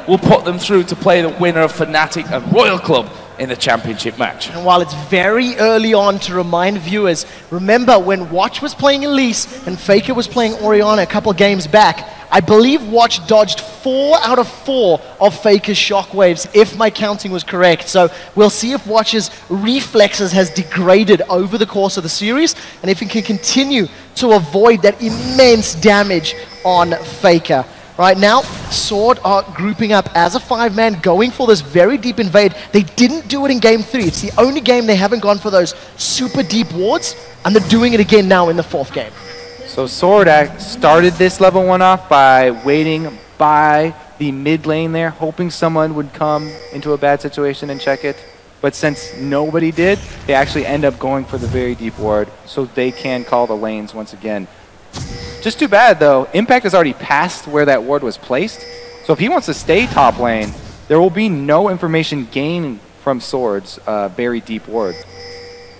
will put them through to play the winner of Fnatic and Royal Club in the championship match. And while it's very early on to remind viewers, remember when Watch was playing Elise and Faker was playing Orianna a couple games back, I believe Watch dodged 4 out of 4 of Faker's shockwaves, if my counting was correct. So we'll see if Watch's reflexes has degraded over the course of the series, and if he can continue to avoid that immense damage on Faker. Right now, Sword are grouping up as a 5-man, going for this very deep invade. They didn't do it in Game 3. It's the only game they haven't gone for those super deep wards, and they're doing it again now in the 4th game. So Sword started this level 1 off by waiting by the mid lane there, hoping someone would come into a bad situation and check it. But since nobody did, they actually end up going for the very deep ward, so they can call the lanes once again. Just too bad, though. Impact has already passed where that ward was placed. So if he wants to stay top lane, there will be no information gained from Sword's very deep ward.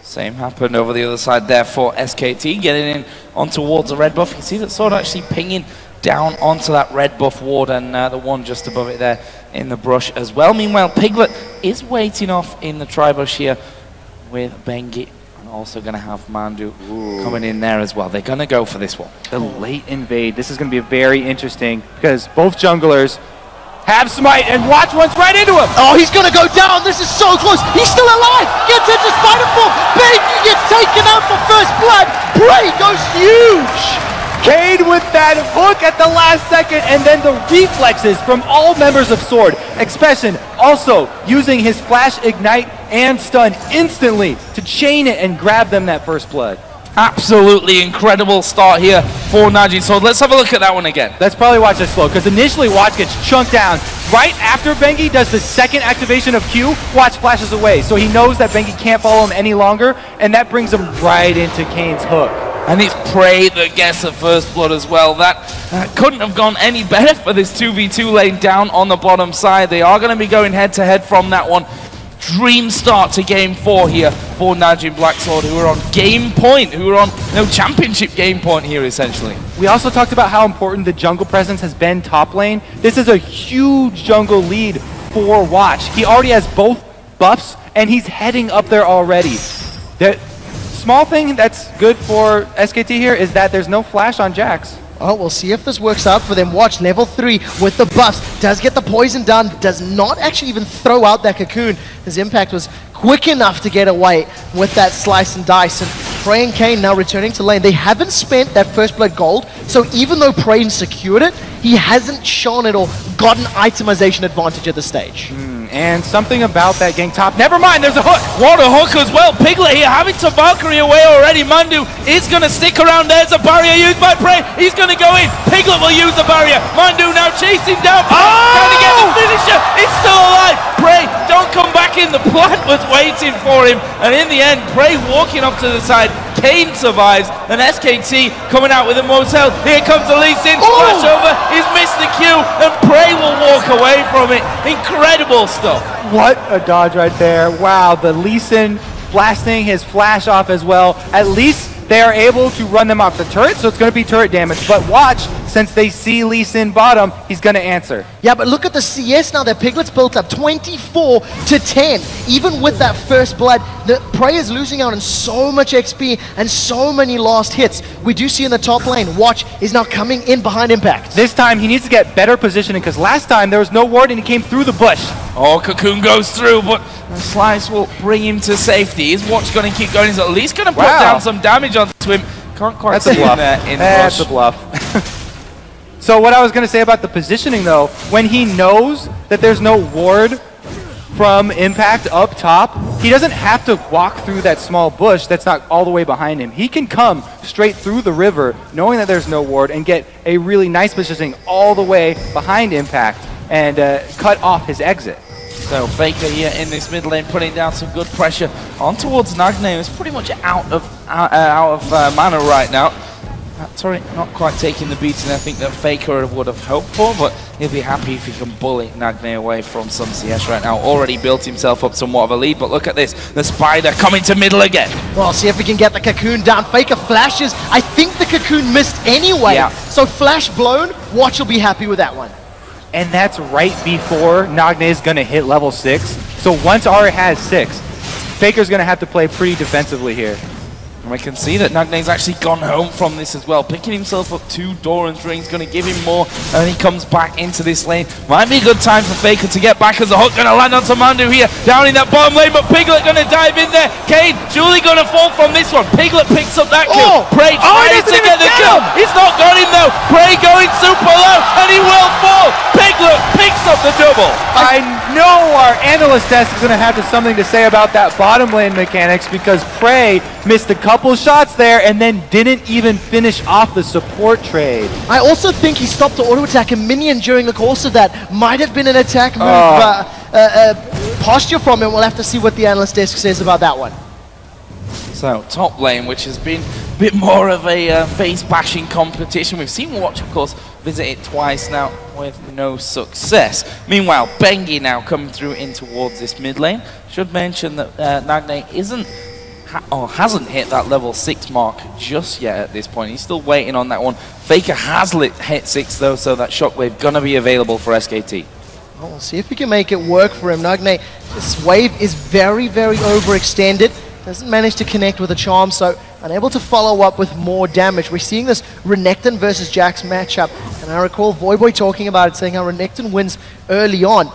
Same happened over the other side there for SKT, getting in on towards the red buff. You can see that Sword actually pinging down onto that red buff ward, and the one just above it there in the brush as well. Meanwhile, Piglet is waiting off in the tri-bush here with Bengi. Also going to have Mandu coming in there as well. They're going to go for this one. The late invade. This is going to be very interesting because both junglers have smite, and Watch runs right into him. Oh, he's going to go down. This is so close. He's still alive. Gets into Spiderfall. Bengi gets taken out for first blood. Bray goes huge. Cade with that hook at the last second, and then the reflexes from all members of Sword. Expression also using his flash, ignite, and stun instantly to chain it and grab them that first blood. Absolutely incredible start here for Najee Sword. Let's have a look at that one again. Let's probably watch this slow, because initially Watch gets chunked down. Right after Bengi does the second activation of Q, Watch flashes away. So he knows that Bengi can't follow him any longer, and that brings him right into Kane's hook. And it's Prey that gets the first blood as well. That couldn't have gone any better for this 2v2 lane down on the bottom side. They are going to be going head-to-head from that one. Dream start to Game 4 here for Najee Blacksword, who are on game point, who are on championship game point here, essentially. We also talked about how important the jungle presence has been top lane. This is a huge jungle lead for Watch. He already has both buffs, and he's heading up there already. The small thing that's good for SKT here is that there's no flash on Jax. Oh, we'll see if this works out for them. Watch, level 3 with the buffs. Does get the poison done. Does not actually even throw out that cocoon. His impact was quick enough to get away with that slice and dice. And Prey and Kane now returning to lane. They haven't spent that first blood gold. So even though Prey secured it, he hasn't shown it or gotten itemization advantage at this stage. And something about that gang top. Never mind, there's a hook. What a hook as well. Piglet here having to Valkyrie away already. Mandu is going to stick around. There's a barrier used by Prey. He's going to go in. Piglet will use the barrier. Mandu now chasing down. Trying to get the finisher. It's still alive. Prey, don't come back in. The plant was waiting for him. And in the end, Prey walking off to the side. Kane survives. And SKT coming out with the most health. Here comes the Lee Sin. Flash over. He's missed the Q. And Prey will walk away from it. Incredible stuff. What a dodge right there. Wow, the Lee Sin blasting his flash off as well. At least they are able to run them off the turret, so it's going to be turret damage. But watch, since they see Lee Sin bottom, he's going to answer. Yeah, but look at the CS now that Piglet's built up, 24-10. Even with that first blood, the Prey is losing out on so much XP and so many lost hits. We do see in the top lane, Watch is now coming in behind Impact. This time he needs to get better positioning, because last time there was no ward and he came through the bush. Oh, Cocoon goes through, but the slice will bring him to safety. Is Watch going to keep going? He's at least going to put down some damage onto him. Can't quite see him there in That's a bluff. So what I was going to say about the positioning, though, when he knows that there's no ward from Impact up top, he doesn't have to walk through that small bush that's not all the way behind him. He can come straight through the river, knowing that there's no ward, and get a really nice positioning all the way behind Impact and cut off his exit. So Faker here in this mid lane putting down some good pressure on towards Nagne, who's pretty much out of mana right now. Sorry, not quite taking the beating I think that Faker would have hoped for, but he'll be happy if he can bully Nagne away from some CS right now. Already built himself up somewhat of a lead, but look at this. The Spider coming to middle again. Well, see if we can get the Cocoon down. Faker flashes. I think the Cocoon missed anyway. Yeah. So flash blown, Watch will be happy with that one. and that's right before Nagne is going to hit level 6. So once Aria has 6, Faker's going to have to play pretty defensively here. And we can see that Nagne's actually gone home from this as well, picking himself up 2 Doran's rings, going to give him more, and he comes back into this lane. Might be a good time for Faker to get back as the hook going to land onto Mandu here, down in that bottom lane, but Piglet going to dive in there. Kane, Julie going to fall from this one. Piglet picks up that kill. Prey tries to get the kill. He's not got him though. Prey going super low, and he will fall. Piglet picks up the double. I know our analyst desk is going to have something to say about that bottom lane mechanics, because Prey missed a couple shots there and then didn't even finish off the support trade. I also think he stopped to auto-attack a minion during the course of that. Might have been an attack move posture from him. We'll have to see what the analyst desk says about that one. So, top lane, which has been a bit more of a face-bashing competition. We've seen Watch, of course, visit it twice now with no success. Meanwhile, Bengi now coming through in towards this mid lane. Should mention that Nagne hasn't hit that level 6 mark just yet at this point. He's still waiting on that one. Faker has hit 6 though, so that Shockwave gonna be available for SKT. Well, we'll see if we can make it work for him. Nagne, this wave is very, very overextended. Doesn't manage to connect with a charm, so unable to follow up with more damage. We're seeing this Renekton versus Jax matchup, and I recall Voyboy talking about it, saying how Renekton wins early on.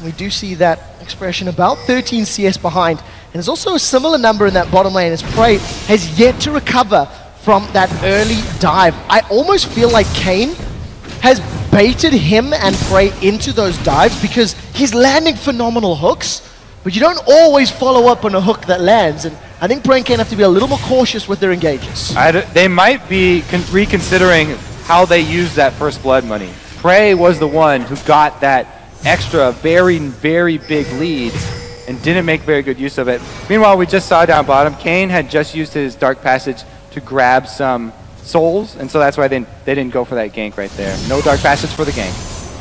We do see that expression about 13 CS behind, and there's also a similar number in that bottom lane as Prey has yet to recover from that early dive. I almost feel like Kane has baited him and Prey into those dives because he's landing phenomenal hooks, but you don't always follow up on a hook that lands, and I think Prey and Kane have to be a little more cautious with their engages. They might be reconsidering how they use that first blood money. Prey was the one who got that extra very, very big lead and didn't make very good use of it. Meanwhile, we just saw down bottom, Kane had just used his Dark Passage to grab some souls, and so that's why they didn't go for that gank right there. No Dark Passage for the gank.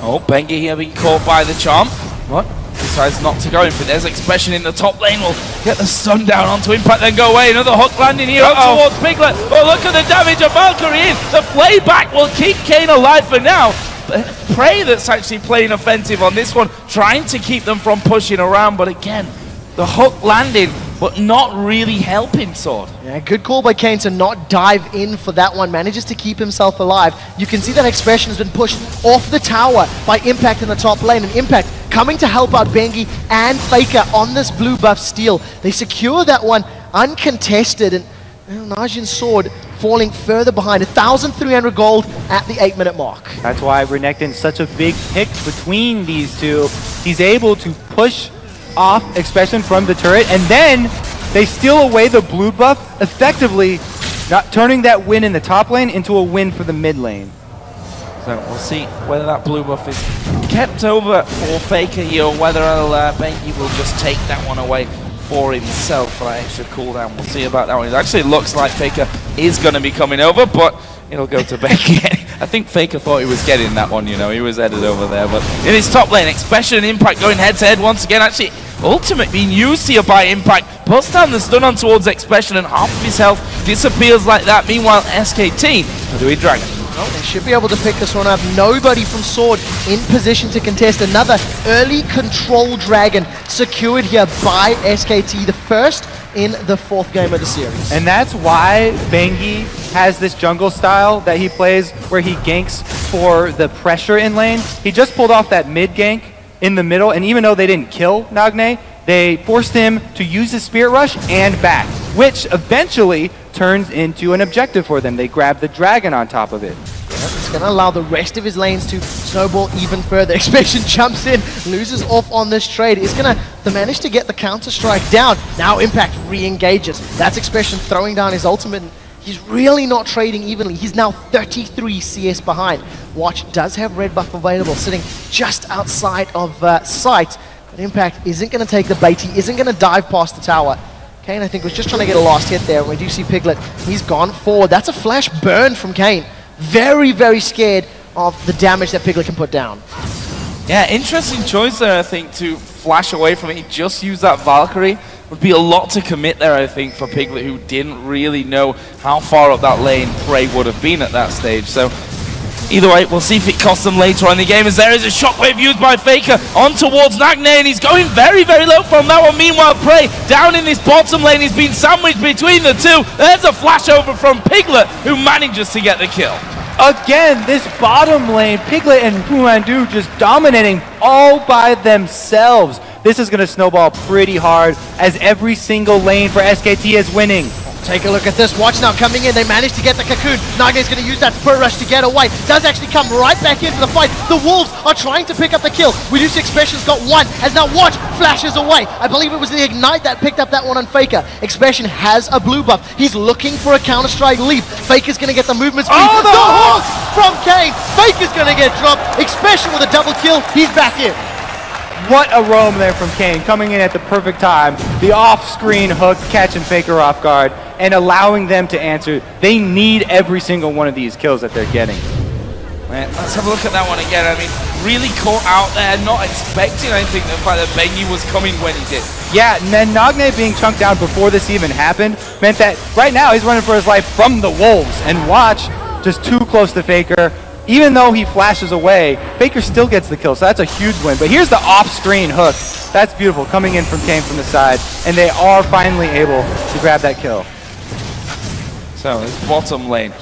Oh, Bengi here being caught by the charm. What? Decides not to go in for it. There's Expression in the top lane. Will get the stun down onto Impact, then go away. Another hook landing here up towards Piglet. Oh, look at the damage of Valkyrie in. The playback will keep Kane alive for now. Prey that's actually playing offensive on this one, trying to keep them from pushing around, but again, the hook landing, but not really helping Sword. Yeah, good call by Kane to not dive in for that one. Manages to keep himself alive. You can see that Expression has been pushed off the tower by Impact in the top lane, and Impact coming to help out Bengi and Faker on this blue buff steal. They secure that one uncontested, and Najin's Sword falling further behind. 1,300 gold at the 8-minute mark. That's why Renekton's such a big pick between these two. He's able to push off Expression from the turret, and then they steal away the blue buff, effectively not turning that win in the top lane into a win for the mid lane. So we'll see whether that blue buff is kept over for Faker here, or whether Bengi will just take that one away for himself for that extra cooldown. We'll see about that one. It actually looks like Faker is going to be coming over, but it'll go to Bengi. I think Faker thought he was getting that one, you know, he was headed over there. But in his top lane, Expression and Impact going head-to-head once again. Actually, Ultimate being used here by Impact. Puts down the stun on towards Expression, and half of his health disappears like that. Meanwhile, SKT are doing Dragon. Oh, they should be able to pick this one up. Nobody from Sword in position to contest. Another early control Dragon secured here by SKT, the first in the 4th game of the series. And that's why Bengi has this jungle style that he plays where he ganks for the pressure in lane. He just pulled off that mid gank in the middle, and even though they didn't kill Nagne, they forced him to use his Spirit Rush and back, which eventually turns into an objective for them. They grab the dragon on top of it. It's going to allow the rest of his lanes to snowball even further. Expression jumps in, loses off on this trade. He's going to manage to get the counter-strike down. Now Impact re-engages. That's Expression throwing down his ultimate. He's really not trading evenly. He's now 33 CS behind. Watch does have red buff available, sitting just outside of sight. But Impact isn't going to take the bait. He isn't going to dive past the tower. Kane, I think, was just trying to get a last hit there. We do see Piglet. He's gone forward. That's a flash burn from Kane. Very, very scared of the damage that Piglet can put down. Yeah, interesting choice there, I think, to flash away from it. He just used that Valkyrie. Would be a lot to commit there, I think, for Piglet, who didn't really know how far up that lane Prey would have been at that stage. So Either way, we'll see if it costs them later on in the game, as there is a shockwave used by Faker on towards Nagne, and he's going very, very low from that one. Meanwhile, Prey down in this bottom lane. He's been sandwiched between the two. There's a flash over from Piglet, who manages to get the kill. Again, this bottom lane, Piglet and Pumandu just dominating all by themselves. This is going to snowball pretty hard, as every single lane for SKT is winning. Take a look at this. Watch now coming in. They managed to get the cocoon. Nagne's going to use that spur rush to get away. Does actually come right back into the fight. The Wolves are trying to pick up the kill. Reduced Expression's got one, as now Watch flashes away. I believe it was the Ignite that picked up that one on Faker. Expression has a blue buff. He's looking for a counter-strike leap. Faker's going to get the movement speed. Oh, the hook from Kane. Faker's going to get dropped. Expression with a double kill. He's back in. What a roam there from Kane, coming in at the perfect time. The off-screen hook, catching Faker off guard, and allowing them to answer. They need every single one of these kills that they're getting. Man, let's have a look at that one again. I mean, really caught out there, not expecting, I think, the fact that Bengi was coming when he did. Yeah, and then Nagne being chunked down before this even happened meant that right now he's running for his life from the Wolves. And Watch, just too close to Faker. Even though he flashes away, Faker still gets the kill, so that's a huge win. But here's the off-screen hook. That's beautiful, coming in from Kane from the side, and they are finally able to grab that kill. So, this bottom lane.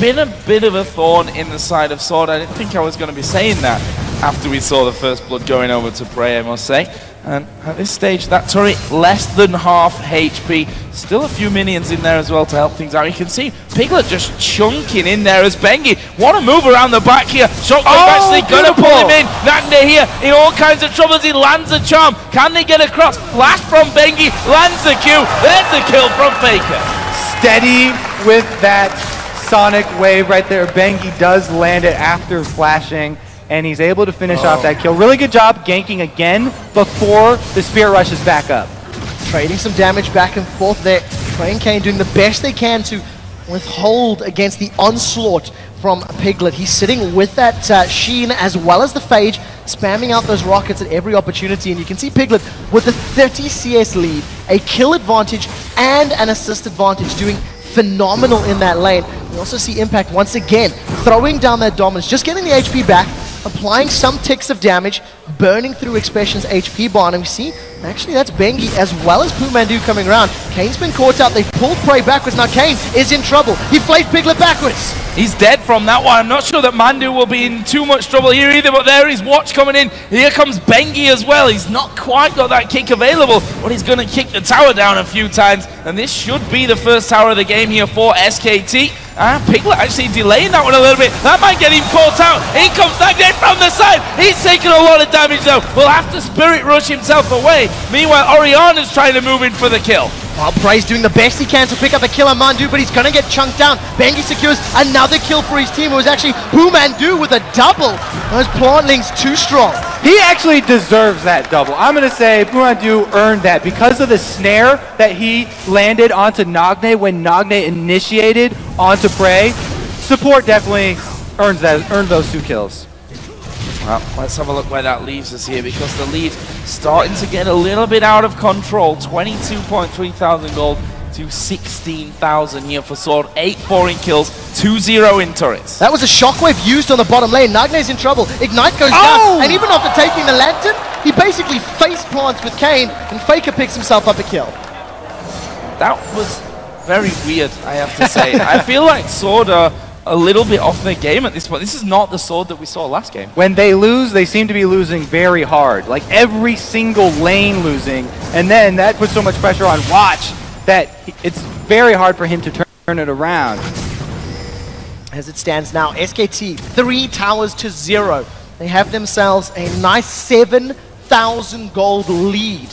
Been a bit of a thorn in the side of Sword. I didn't think I was going to be saying that after we saw the first blood going over to Prey, I must say. And at this stage, that turret less than half HP. Still a few minions in there as well to help things out. You can see Piglet just chunking in there as Bengi. What a move around the back here. Shockwave actually going to pull him in. Nagne here in all kinds of troubles. He lands a charm. Can they get across? Flash from Bengi. Lands the Q. There's the kill from Faker. Steady with that Sonic Wave right there. Bengi does land it after flashing, and he's able to finish off that kill. Really good job ganking again before the Spirit rushes back up. Trading some damage back and forth there. Prey and Kane doing the best they can to withhold against the onslaught from Piglet. He's sitting with that Sheen as well as the Phage, spamming out those rockets at every opportunity. And you can see Piglet with a 30 CS lead, a kill advantage, and an assist advantage, doing phenomenal in that lane. We also see Impact once again throwing down that dominance, just getting the HP back, applying some ticks of damage, burning through Expression's HP bar. And we see, actually, that's Bengi as well as Pumandu coming around. Kane's been caught out. They pulled Prey backwards. Now Kane is in trouble. He flayed Piglet backwards. He's dead from that one. I'm not sure that Mandu will be in too much trouble here either, but there is Watch coming in. Here comes Bengi as well. He's not quite got that kick available, but he's going to kick the tower down a few times, and this should be the first tower of the game here for SKT. Piglet actually delaying that one a little bit. That might get him caught out. In comes Nagne from the side. He's taking a lot of damage though. Will have to Spirit Rush himself away. Meanwhile, Oriana's trying to move in for the kill. Well, Prey's doing the best he can to pick up a kill on Mandu, but he's going to get chunked down. Bengi secures another kill for his team. It was actually Pumandu with a double. Those plantlings too strong. He actually deserves that double. I'm going to say Pumandu earned that because of the snare that he landed onto Nagne when Nagne initiated onto Prey. Support definitely earned those two kills. Well, let's have a look where that leaves us here, because the lead starting to get a little bit out of control. 22.3 thousand gold to 16,000 here for Sword. 8-4 in kills, 2-0 in turrets. That was a shockwave used on the bottom lane. Nagne's in trouble. Ignite goes down, and even after taking the lantern, he basically face plants with Kane, and Faker picks himself up a kill. That was very weird, I have to say. I feel like Sword are a little bit off their game at this point. This is not the Sword that we saw last game. When they lose, they seem to be losing very hard. Like every single lane losing. And then that puts so much pressure on Watch that it's very hard for him to turn it around. As it stands now, SKT 3 towers to 0. They have themselves a nice 7,000 gold lead.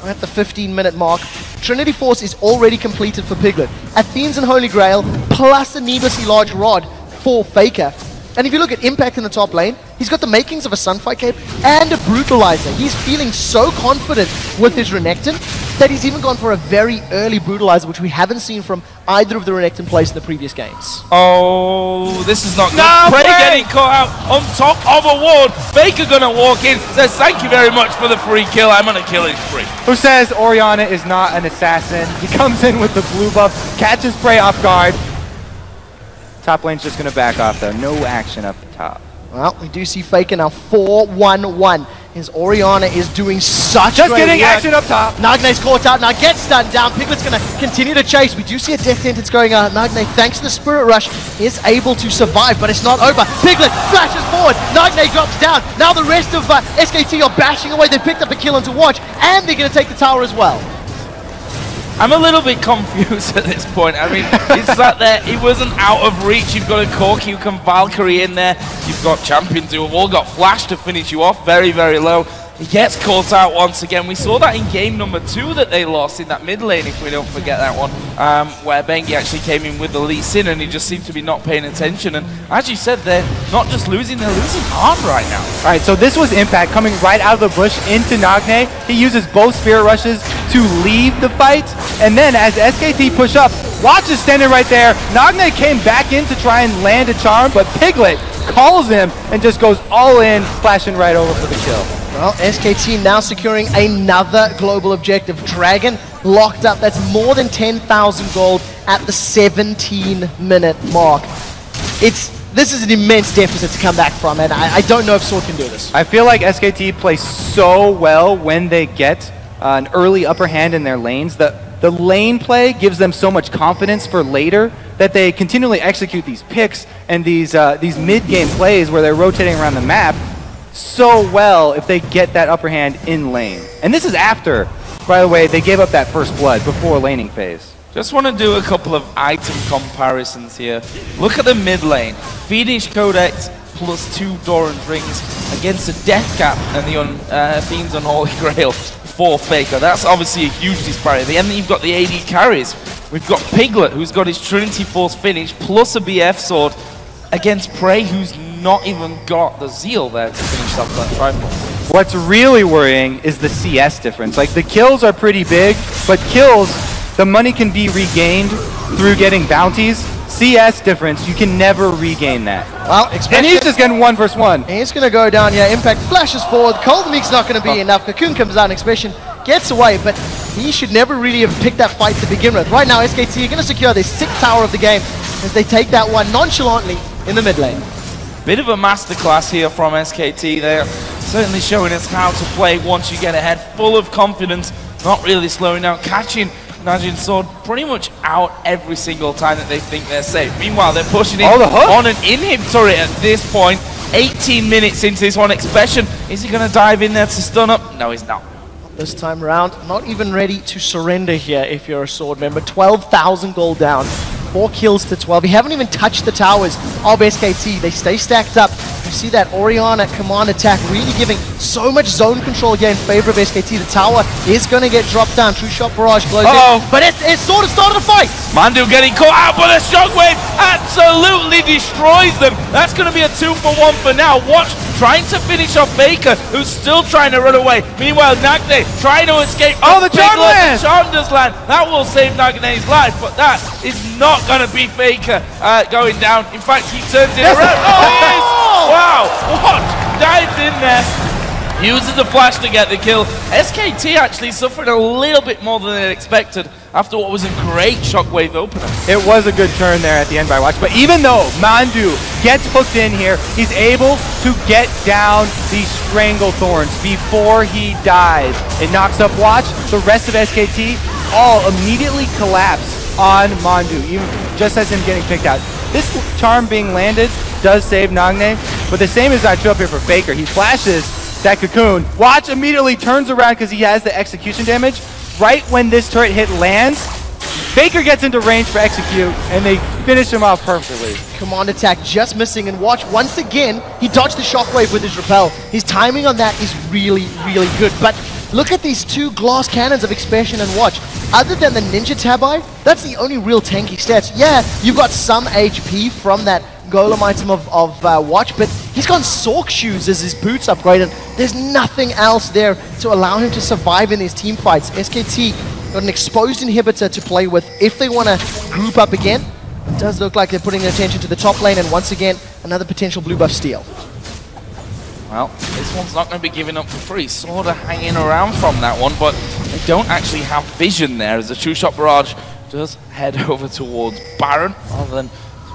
At the 15-minute mark, Trinity Force is already completed for Piglet. Athene's and Holy Grail, plus a needlessly large rod for Faker. And if you look at Impact in the top lane, he's got the makings of a Sunfight Cape and a Brutalizer. He's feeling so confident with his Renekton that he's even gone for a very early Brutalizer, which we haven't seen from either of the Renekton plays in the previous games. Oh, this is not good. No, Prey getting caught out on top of a ward. Faker gonna walk in, says thank you very much for the free kill. I'm gonna kill his free. Who says Oriana is not an assassin? He comes in with the blue buff, catches Prey off guard. Top lane's just going to back off, though. No action up the top. Well, we do see Faker now 4-1-1. His Orianna is doing such Just great getting work. action up top. Nagne's caught out, now gets stunned down. Piglet's going to continue to chase. We do see a death sentence going on. Nagne, thanks to the Spirit Rush, is able to survive, but it's not over. Piglet flashes forward. Nagne drops down. Now the rest of SKT are bashing away. They picked up a kill onto Watch, and they're going to take the tower as well. I'm a little bit confused at this point. I mean, he sat there, he wasn't out of reach. You've got a Corki who can Valkyrie in there. You've got champions who have all got flash to finish you off very, very low. He gets caught out once again. We saw that in game number 2 that they lost in that mid lane, if we don't forget that one, where Bengi actually came in with the Lee Sin and he just seemed to be not paying attention. And as you said, they're not just losing, they're losing hard right now. All right, so this was Impact coming right out of the bush into Nagne. He uses both Spirit Rushes to leave the fight. And then as SKT push up, Watch is standing right there. Nagne came back in to try and land a charm, but Piglet calls him and just goes all in, flashing right over for the kill. Well, SKT now securing another global objective. Dragon locked up. That's more than 10,000 gold at the 17-minute mark. This is an immense deficit to come back from, and I don't know if Sword can do this. I feel like SKT plays so well when they get an early upper hand in their lanes. The lane play gives them so much confidence for later that they continually execute these picks and these mid-game plays where they're rotating around the map so well if they get that upper hand in lane. And this is after, by the way, they gave up that first blood before laning phase. Just want to do a couple of item comparisons here. Look at the mid lane. Fiendish Codex plus 2 Doran's rings against the Death Cap and the Fiend's Unholy Grail for Faker. That's obviously a huge disparity. And then you've got the AD carries. We've got Piglet, who's got his Trinity Force finish, plus a BF sword against Prey, who's not even got the Zeal there to finish up that trifle. What's really worrying is the CS difference. Like, the kills are pretty big, but kills, the money can be regained through getting bounties. CS difference, you can never regain that. Well, and he's just getting 1 versus 1. He's going to go down here. Impact flashes forward. Cold Meek's not going to be enough. Cocoon comes out. Expression gets away, but he should never really have picked that fight to begin with. Right now, SKT are going to secure their 6th tower of the game as they take that one nonchalantly in the mid lane. Bit of a masterclass here from SKT. They're certainly showing us how to play once you get ahead. Full of confidence, not really slowing down, catching Najin's sword pretty much out every single time that they think they're safe. Meanwhile, they're pushing in on an inhib turret at this point. 18 minutes into this one. Expression, is he going to dive in there to stun up? No, he's not. This time around, not even ready to surrender here if you're a sword member. 12,000 gold down. 4 kills to 12. You haven't even touched the towers of SKT. They stay stacked up. You see that Orianna command attack really giving so much zone control here in favor of SKT. The tower is going to get dropped down. True Shot Barrage blows in. But it's sort of started a fight. Mandu getting caught out, but a shockwave absolutely destroys them. That's going to be a 2-for-1 for now. Watch trying to finish off Faker, who's still trying to run away. Meanwhile, Nagne trying to escape. Oh, the charm land! The charm does land. That will save Nagne's life, but that is not going to be Faker going down. In fact, he turns it around. Oh, he is! Wow! Watch dives in there. Uses the flash to get the kill. SKT actually suffered a little bit more than they expected after what was a great shockwave opener. It was a good turn there at the end by Watch, but even though Mandu gets hooked in here, he's able to get down these Strangle Thorns before he dies. It knocks up Watch. The rest of SKT all immediately collapse on Mandu, even just as him getting picked out. This charm being landed does save Nagne, but the same is not true up here for Faker. He flashes that Cocoon. Watch immediately turns around because he has the execution damage. Right when this turret hit lands, Faker gets into range for execute, and they finish him off perfectly. Command attack just missing, and Watch, once again, he dodged the shockwave with his repel. His timing on that is really, really good. But look at these 2 glass cannons of Expression and Watch. Other than the Ninja Tabi, that's the only real tanky stats. Yeah, you've got some HP from that Golem item of Watch, but he's got Sork shoes as his boots upgraded. There's nothing else there to allow him to survive in these team fights. SKT got an exposed inhibitor to play with if they want to group up again. It does look like they're putting attention to the top lane, and once again, another potential blue buff steal. Well, this one's not going to be given up for free. Sort of hanging around from that one, but they don't actually have vision there as the True Shot Barrage does head over towards Baron rather than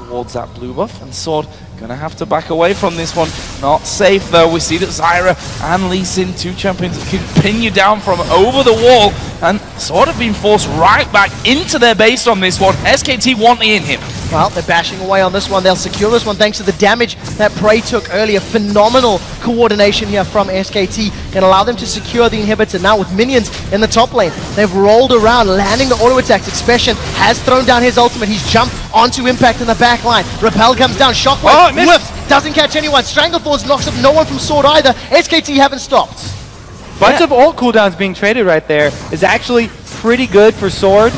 towards that blue buff, and Sword gonna have to back away from this one. Not safe though. We see that Zyra and Lee Sin, two champions, can pin you down from over the wall, and Sword have been forced right back into their base on this one. SKT want the in him. Well, they're bashing away on this one. They'll secure this one thanks to the damage that Prey took earlier. Phenomenal coordination here from SKT can allow them to secure the inhibitor. Now with minions in the top lane, they've rolled around, landing the auto attacks. Expression has thrown down his ultimate. He's jumped onto Impact in the back line. Repel comes down. Shockwave whiffs, doesn't catch anyone. Strangleforce knocks up no one from Sword either. SKT haven't stopped. Bunch of ult cooldowns being traded right there is actually pretty good for Sword.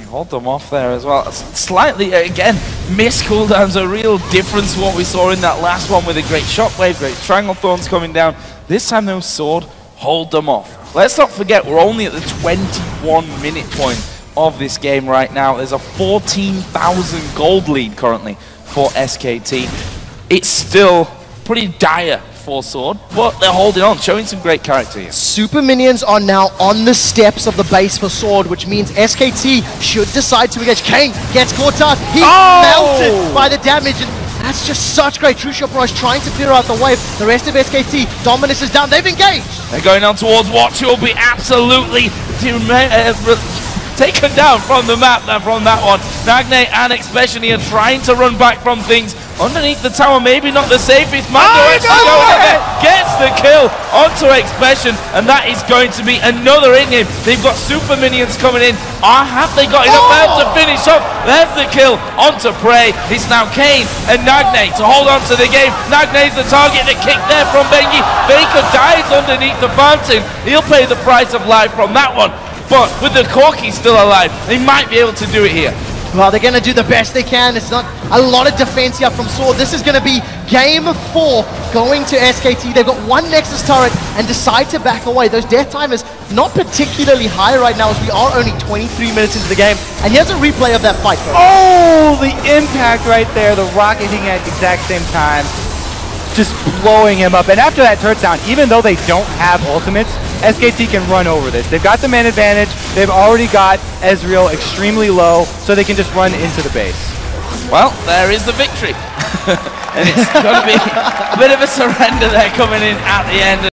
Hold them off there as well. Slightly, again, missed cooldowns, a real difference to what we saw in that last one with a great shockwave, great Strangle Thorns coming down. This time though, Sword hold them off. Let's not forget, we're only at the 21-minute point of this game right now. There's a 14,000 gold lead currently for SKT. It's still pretty dire for Sword, but they're holding on, showing some great character here. Super minions are now on the steps of the base for Sword, which means SKT should decide to engage. Kane gets caught out. He's melted by the damage, and that's just such great. True Shot Barrage trying to clear out the wave. The rest of SKT, Dominus is down. They've engaged. They're going on towards Watch, who will be absolutely taken down from the map there from that one. Nagne and Expression here trying to run back from things underneath the tower, maybe not the safest. Mando actually going in there, gets the kill onto Expression, and that is going to be another in him. They've got super minions coming in. Have they got enough there to finish up? There's the kill onto Prey. It's now Kane and Nagne to hold on to the game. Nagne's the target, the kick there from Bengi. Faker dies underneath the fountain. He'll pay the price of life from that one. But with the Corki still alive, they might be able to do it here. Well, they're going to do the best they can. It's not a lot of defense here from Sword. This is going to be game 4 going to SKT. They've got one Nexus turret and decide to back away. Those death timers not particularly high right now as we are only 23 minutes into the game. And here's a replay of that fight. Oh, the impact right there. The rocket hitting at the exact same time. Just blowing him up. And after that turret down, even though they don't have ultimates, SKT can run over this. They've got the man advantage. They've already got Ezreal extremely low, so they can just run into the base. Well, there is the victory. And it's going to be a bit of a surrender there coming in at the end.